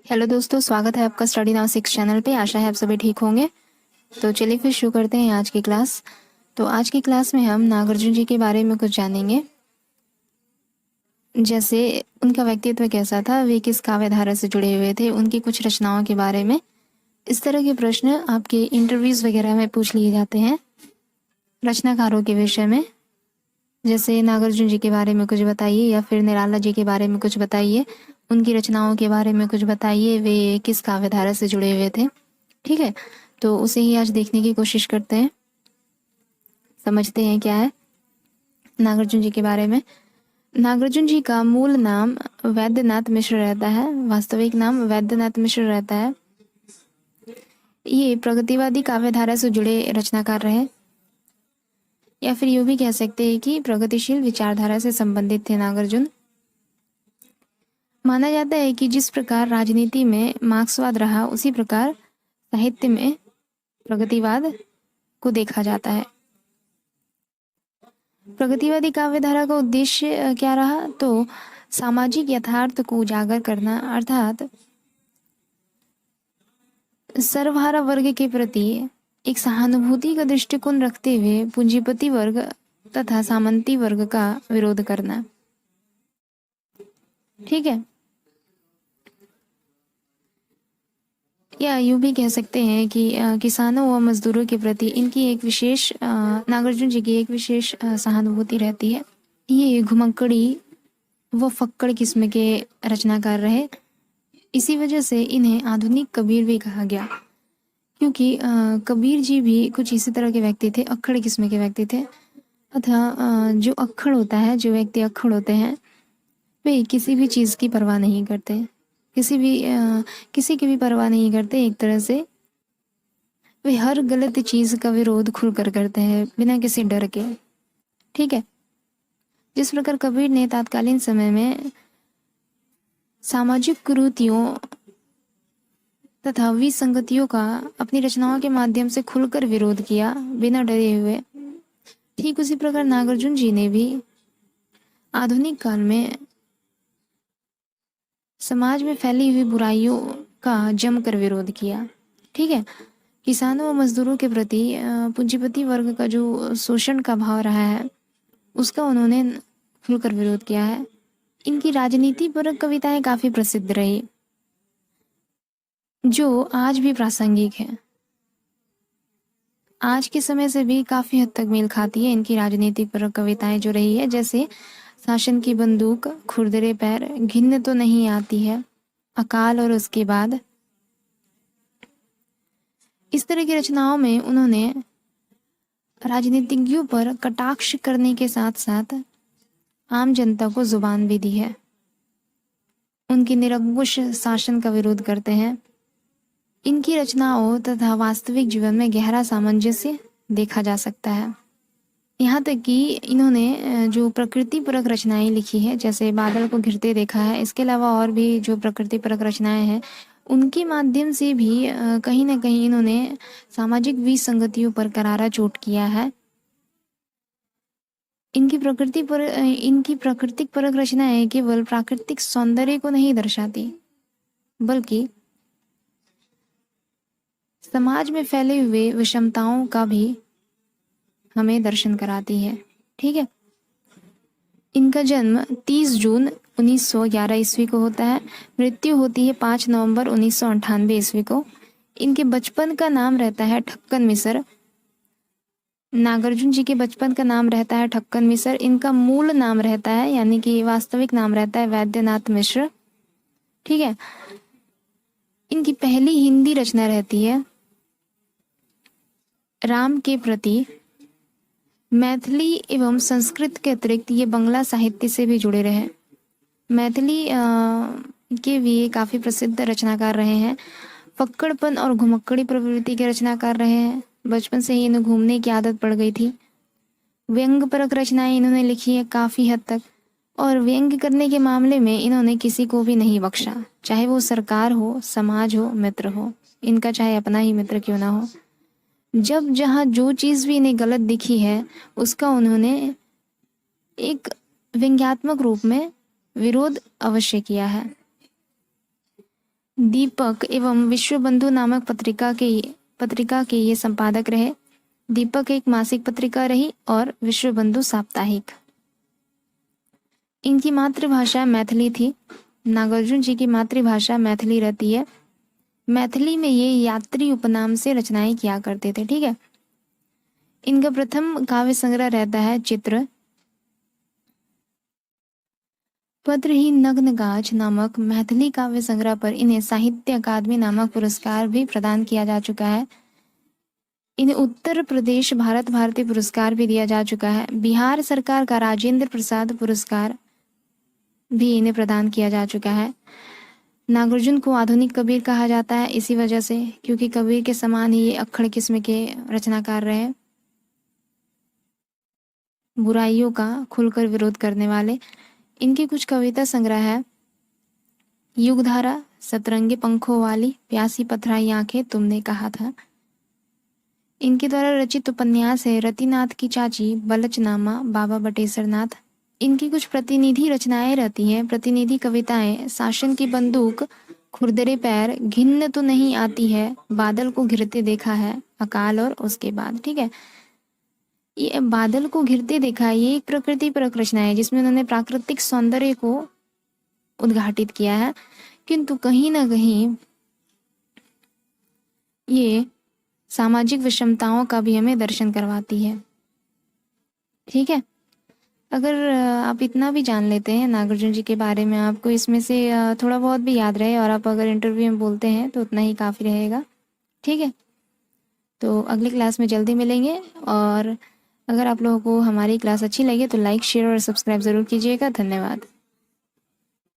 Hello दोस्तों, स्वागत है आपका स्टडी नाउ 6 चैनल पे। आशा है आप सभी ठीक होंगे। तो चलिए फिर शुरू करते हैं आज की क्लास। तो आज की क्लास में हम नागार्जुन जी के बारे में कुछ जानेंगे, जैसे उनका व्यक्तित्व कैसा था, वे किस काव्य धारा से जुड़े हुए थे, उनकी कुछ रचनाओं के बारे में। इस तरह के प्रश्न आपके इंटरव्यूज़ वगैरह में पूछ लिए जाते हैं रचनाकारों के विषय में। जैसे नागार्जुन जी के बारे में कुछ बताइए, या फिर निराला जी के बारे में कुछ बताइए, उनकी रचनाओं के बारे में कुछ बताइए, वे किस काव्य धारा से जुड़े हुए थे। ठीक है, तो उसे ही आज देखने की कोशिश करते हैं, समझते हैं क्या है नागार्जुन जी के बारे में। नागार्जुन जी का मूल नाम वैद्यनाथ मिश्र रहता है, वास्तविक नाम वैद्यनाथ मिश्र रहता है। ये प्रगतिवादी काव्य धारा से जुड़े रचनाकार रहे, या फिर यूँ भी कह सकते हैं कि प्रगतिशील विचारधारा से संबंधित थे नागार्जुन। माना जाता है कि जिस प्रकार राजनीति में मार्क्सवाद रहा, उसी प्रकार साहित्य में प्रगतिवाद को देखा जाता है। प्रगतिवादी काव्यधारा का उद्देश्य क्या रहा? तो सामाजिक यथार्थ को उजागर करना, अर्थात सर्वहारा वर्ग के प्रति एक सहानुभूति का दृष्टिकोण रखते हुए पूंजीपति वर्ग तथा सामंती वर्ग का विरोध करना। ठीक है, या यूँ भी कह सकते हैं कि किसानों व मजदूरों के प्रति इनकी एक विशेष नागार्जुन जी की एक विशेष सहानुभूति रहती है। ये घुमक्कड़ी व फक्कड़ किस्म के रचनाकार रहे। इसी वजह से इन्हें आधुनिक कबीर भी कहा गया, क्योंकि कबीर जी भी कुछ इसी तरह के व्यक्ति थे, अक्खड़ किस्म के व्यक्ति थे। अतः जो अक्खड़ होता है, जो व्यक्ति अक्खड़ होते हैं, वे किसी भी चीज़ की परवाह नहीं करते, किसी की भी परवाह नहीं करते। एक तरह से वे हर गलत चीज़ का विरोध खुलकर करते हैं, बिना किसी डर के। ठीक है, जिस प्रकार कबीर ने तत्कालीन समय में सामाजिक कुरीतियों तथा विसंगतियों का अपनी रचनाओं के माध्यम से खुलकर विरोध किया, बिना डरे हुए, ठीक उसी प्रकार नागार्जुन जी ने भी आधुनिक काल में समाज में फैली हुई बुराइयों का जमकर विरोध किया। ठीक है, किसानों और मजदूरों के प्रति पूंजीपति वर्ग का जो शोषण का भाव रहा है, उसका उन्होंने खुलकर विरोध किया है। इनकी राजनीति पर कविताएं काफ़ी प्रसिद्ध रही, जो आज भी प्रासंगिक है, आज के समय से भी काफ़ी हद तक मेल खाती है इनकी राजनीतिक पर कविताएं जो रही है। जैसे शासन की बंदूक, खुरदरे पैर, घिन तो नहीं आती है, अकाल और उसके बाद। इस तरह की रचनाओं में उन्होंने राजनीतिज्ञों पर कटाक्ष करने के साथ साथ आम जनता को जुबान भी दी है। उनकी निरंकुश शासन का विरोध करते हैं। इनकी रचनाओं तथा वास्तविक जीवन में गहरा सामंजस्य देखा जा सकता है। यहाँ तक कि इन्होंने जो प्रकृति परक रचनाएं लिखी है, जैसे बादल को घिरते देखा है, इसके अलावा और भी जो प्रकृति परक रचनाएं हैं, उनके माध्यम से भी कहीं ना कहीं इन्होंने सामाजिक विसंगतियों पर करारा चोट किया है। इनकी प्राकृतिक परक रचनाएं केवल प्राकृतिक सौंदर्य को नहीं दर्शाती, बल्कि समाज में फैले हुए विषमताओं का भी हमें दर्शन कराती है। ठीक है, इनका जन्म 30 जून 1911 ईस्वी को होता है। मृत्यु होती है 5 नवंबर 1998 ईस्वी को। इनके बचपन का नाम रहता है ठक्कन मिसर। नागार्जुन जी के बचपन का नाम रहता है ठक्कन मिसर। इनका मूल नाम रहता है, यानी कि वास्तविक नाम रहता है वैद्यनाथ मिश्र। ठीक है, इनकी पहली हिंदी रचना रहती है राम के प्रति। मैथिली एवं संस्कृत के अतिरिक्त ये बंगला साहित्य से भी जुड़े रहे। मैथिली के भी काफ़ी प्रसिद्ध रचनाकार रहे हैं। फक्कड़पन और घुमक्कड़ी प्रवृत्ति के रचनाकार रहे हैं। बचपन से ही इन्हें घूमने की आदत पड़ गई थी। व्यंग परक रचनाएं इन्होंने लिखी है काफ़ी हद तक, और व्यंग करने के मामले में इन्होंने किसी को भी नहीं बख्शा, चाहे वो सरकार हो, समाज हो, मित्र हो, इनका चाहे अपना ही मित्र क्यों ना हो। जब जहाँ जो चीज़ भी इन्हें गलत दिखी है, उसका उन्होंने एक व्यंग्यात्मक रूप में विरोध अवश्य किया है। दीपक एवं विश्वबंधु नामक पत्रिका के ये संपादक रहे। दीपक एक मासिक पत्रिका रही और विश्वबंधु साप्ताहिक। इनकी मातृभाषा मैथिली थी। नागार्जुन जी की मातृभाषा मैथिली रहती है। मैथिली में ये यात्री उपनाम से रचनाएं किया करते थे। ठीक है। इनका प्रथम काव्य संग्रह रहता है चित्र। पत्रहीन नग्नगाछ नामक मैथिली काव्य संग्रह पर इन्हें साहित्य अकादमी नामक पुरस्कार भी प्रदान किया जा चुका है। इन्हें उत्तर प्रदेश भारत भारती पुरस्कार भी दिया जा चुका है। बिहार सरकार का राजेंद्र प्रसाद पुरस्कार भी इन्हें प्रदान किया जा चुका है। नागार्जुन को आधुनिक कबीर कहा जाता है इसी वजह से, क्योंकि कबीर के समान ही ये अक्खड़ किस्म के रचनाकार रहे, बुराइयों का खुलकर विरोध करने वाले। इनकी कुछ कविता संग्रह है। युगधारा, सतरंगे पंखों वाली, प्यासी पथराई आंखें, तुमने कहा था। इनके द्वारा रचित उपन्यास है रतिनाथ की चाची, बलचनामा, बाबा बटेश्वर नाथ। इनकी कुछ प्रतिनिधि रचनाएं रहती हैं। प्रतिनिधि कविताएं, शासन की बंदूक, खुरदरे पैर, घिन्न तो नहीं आती है, बादल को घिरते देखा है, अकाल और उसके बाद। ठीक है। ये बादल को घिरते देखा है, ये एक प्रकृति परक रचना है जिसमें उन्होंने प्राकृतिक सौंदर्य को उद्घाटित किया है, किंतु कहीं ना कहीं ये सामाजिक विषमताओं का भी हमें दर्शन करवाती है। ठीक है। अगर आप इतना भी जान लेते हैं नागार्जुन जी के बारे में, आपको इसमें से थोड़ा बहुत भी याद रहे और आप अगर इंटरव्यू में बोलते हैं तो उतना ही काफ़ी रहेगा। ठीक है। तो अगली क्लास में जल्दी मिलेंगे, और अगर आप लोगों को हमारी क्लास अच्छी लगे तो लाइक, शेयर और सब्सक्राइब ज़रूर कीजिएगा। धन्यवाद।